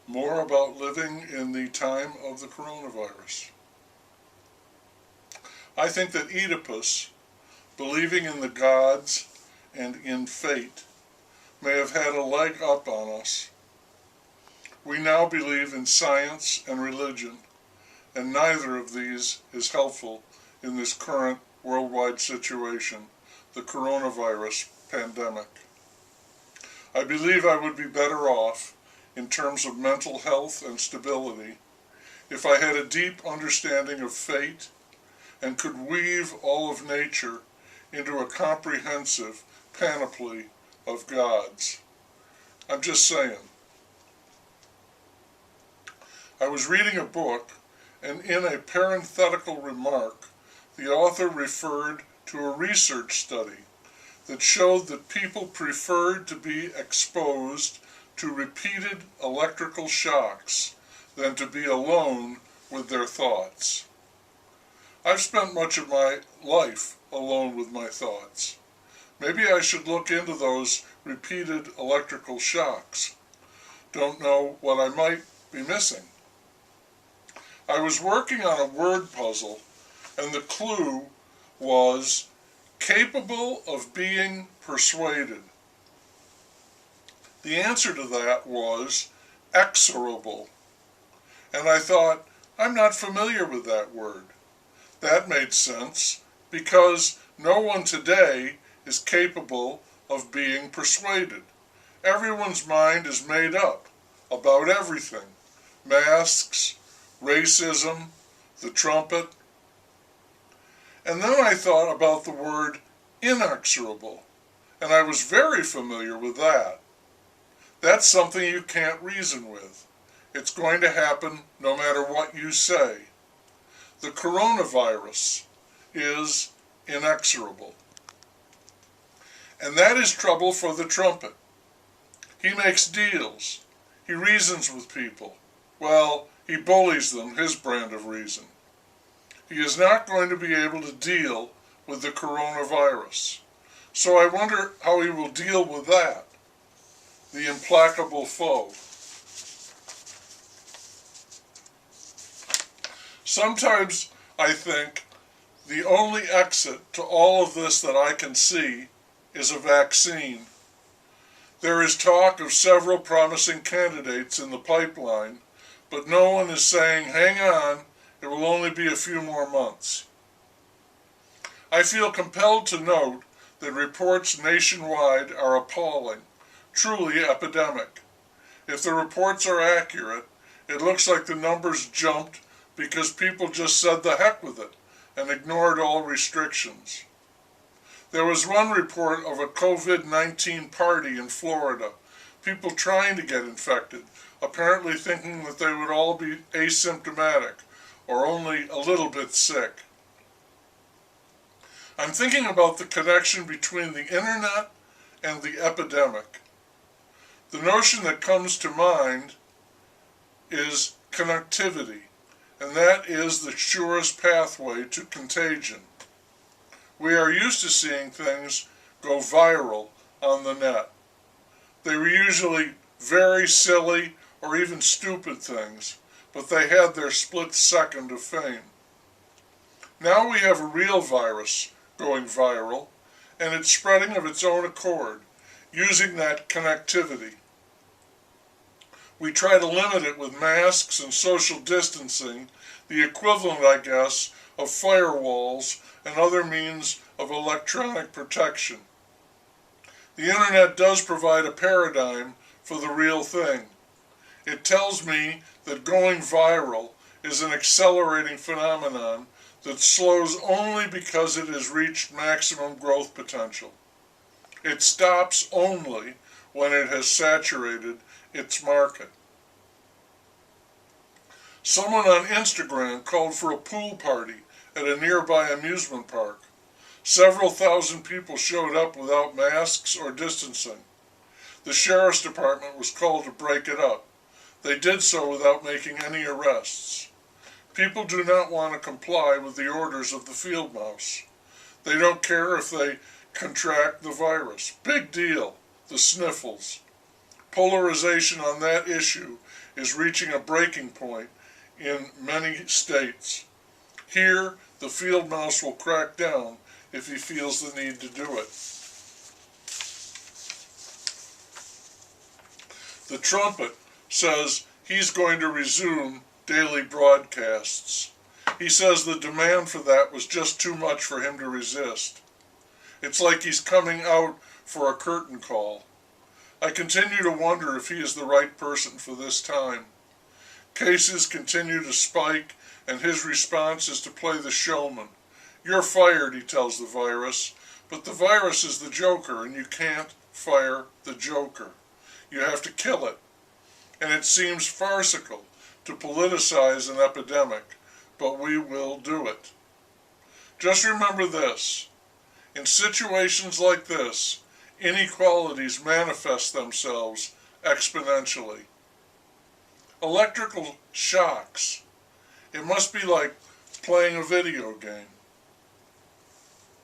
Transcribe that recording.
more about living in the time of the coronavirus. I think that Oedipus, believing in the gods and in fate, may have had a leg up on us. We now believe in science and religion, and neither of these is helpful in this current worldwide situation, the coronavirus pandemic. I believe I would be better off in terms of mental health and stability if I had a deep understanding of fate and could weave all of nature into a comprehensive panoply of gods. I'm just saying. I was reading a book, and in a parenthetical remark, the author referred to a research study that showed that people preferred to be exposed to repeated electrical shocks than to be alone with their thoughts. I've spent much of my life alone with my thoughts. Maybe I should look into those repeated electrical shocks. Don't know what I might be missing. I was working on a word puzzle, and the clue was capable of being persuaded. The answer to that was exorable. And I thought, I'm not familiar with that word. That made sense, because no one today is capable of being persuaded. Everyone's mind is made up about everything. Masks, racism, the trumpet. And then I thought about the word inexorable, and I was very familiar with that. That's something you can't reason with. It's going to happen no matter what you say. The coronavirus is inexorable. And that is trouble for the trumpet. He makes deals. He reasons with people. Well, he bullies them, his brand of reason. He is not going to be able to deal with the coronavirus. So I wonder how he will deal with that, the implacable foe. Sometimes I think the only exit to all of this that I can see is a vaccine. There is talk of several promising candidates in the pipeline, but no one is saying, hang on, it will only be a few more months. I feel compelled to note that reports nationwide are appalling, truly epidemic. If the reports are accurate, it looks like the numbers jumped because people just said the heck with it and ignored all restrictions. There was one report of a COVID-19 party in Florida, people trying to get infected, apparently thinking that they would all be asymptomatic or only a little bit sick. I'm thinking about the connection between the internet and the epidemic. The notion that comes to mind is connectivity, and that is the surest pathway to contagion. We are used to seeing things go viral on the net. They were usually very silly or even stupid things, but they had their split second of fame. Now we have a real virus going viral, and it's spreading of its own accord, using that connectivity. We try to limit it with masks and social distancing, the equivalent, I guess, of firewalls and other means of electronic protection. The internet does provide a paradigm for the real thing. It tells me that going viral is an accelerating phenomenon that slows only because it has reached maximum growth potential. It stops only when it has saturated its market. Someone on Instagram called for a pool party at a nearby amusement park. Several thousand people showed up without masks or distancing. The sheriff's department was called to break it up. They did so without making any arrests. People do not want to comply with the orders of the field mouse. They don't care if they contract the virus. Big deal, the sniffles. Polarization on that issue is reaching a breaking point in many states. Here, the field mouse will crack down if he feels the need to do it. The trumpet says he's going to resume daily broadcasts. He says the demand for that was just too much for him to resist. It's like he's coming out for a curtain call. I continue to wonder if he is the right person for this time. Cases continue to spike, and his response is to play the showman. You're fired, he tells the virus, but the virus is the joker, and you can't fire the joker. You have to kill it. And it seems farcical to politicize an epidemic, but we will do it. Just remember this. In situations like this, inequalities manifest themselves exponentially. Electrical shocks. It must be like playing a video game.